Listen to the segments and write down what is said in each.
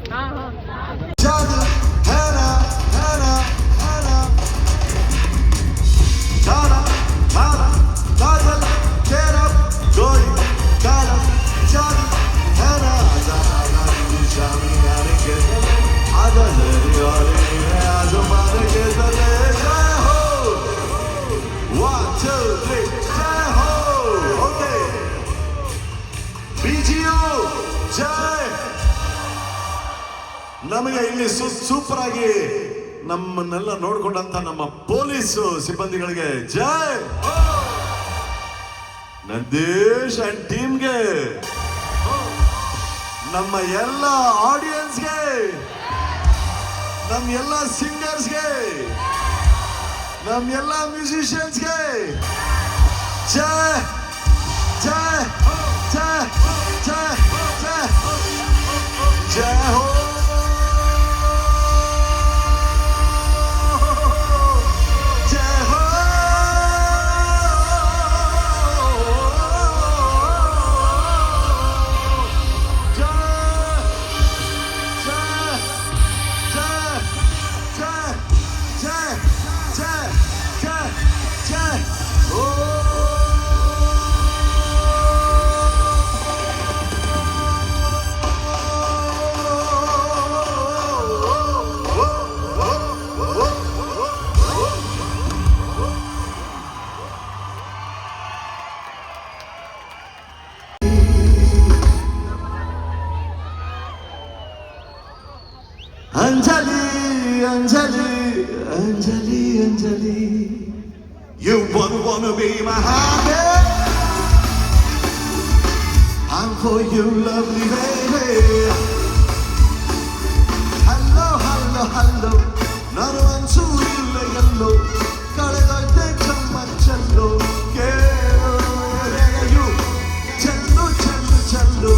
जादू है ना है ना है ना जाना माना काजल तेरा कोई काला जादू है ना जाना शामी आने के आज मेरी वाली है आज मारे के तले जय हो 1 2 3 जय हो ओके बीजीओ जय ನಮಗೆ ಇಲ್ಲಿ ಸೂಪರ್ ಆಗಿ ನಮ್ಮನ್ನೆಲ್ಲ ನೋಡ್ಕೊಂಡಂತ ನಮ್ಮ ಪೊಲೀಸ್ ಸಿಬ್ಬಂದಿಗಳಿಗೆ ಜೈ ನಂದೀಶ್ ಅಂಡ್ ಟೀಮ್ಗೆ ನಮ್ಮ ಎಲ್ಲ ಆಡಿಯನ್ಸ್ಗೆ ನಮ್ಮ ಎಲ್ಲ ಸಿಂಗರ್ಸ್ಗೆ ನಮ್ಮ ಎಲ್ಲ ಮ್ಯೂಸಿಷಿಯನ್ಸ್ಗೆ ಜೈ ಜೈ ಜೈ ಜೈ ಜೈ ಜೈ ಹೋ Anjali, Anjali, Anjali, Anjali, you wanna be my happy? I'm for you, lovely baby. Hello, hello, hello, nanu anchu illa yello, kalagoyte chamachallo, you, challu, challu, challu,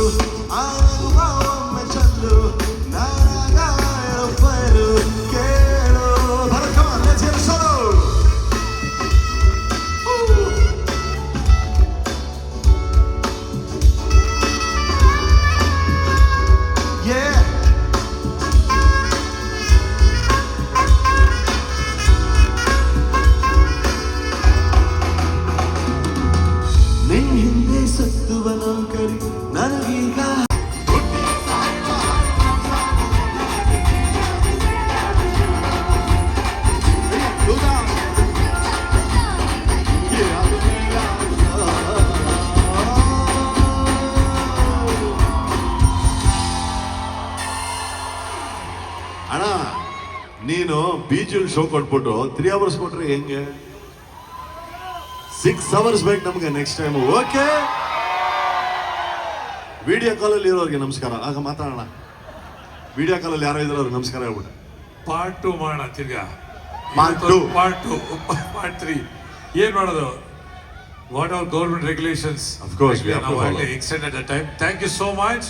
anuvamme challu. ಅಣ್ಣ ನೀನು ಬೀಚಲ್ಲಿ ಶೋ ಕೊಟ್ಬಿಟ್ಟು 3 hours ಕೊಟ್ರೆ ಹೆಂಗೆ 6 hours ಬೇಕು ನಮ್ಗೆ next time okay video ಕಾಲಲ್ಲಿ ಇರೋರಿಗೆ ನಮಸ್ಕಾರ ಆಗ ಮಾತಾಡೋಣ ವಿಡಿಯೋ ಕಾಲಲ್ಲಿ ಯಾರೋ ಇದ್ರು ಅವ್ರಿಗೆ ನಮಸ್ಕಾರ ಹೇಳ್ಬಿಟ್ಟೆ ಪಾರ್ಟ್ 2 ಮಾಡೋಣ ತಿರ್ಗಾ ಪಾರ್ಟ್ 2 ಪಾರ್ಟ್ 3 ಏನ್ ಮಾಡೋದು what are government regulations of course V have to extended the time. Thank you so much.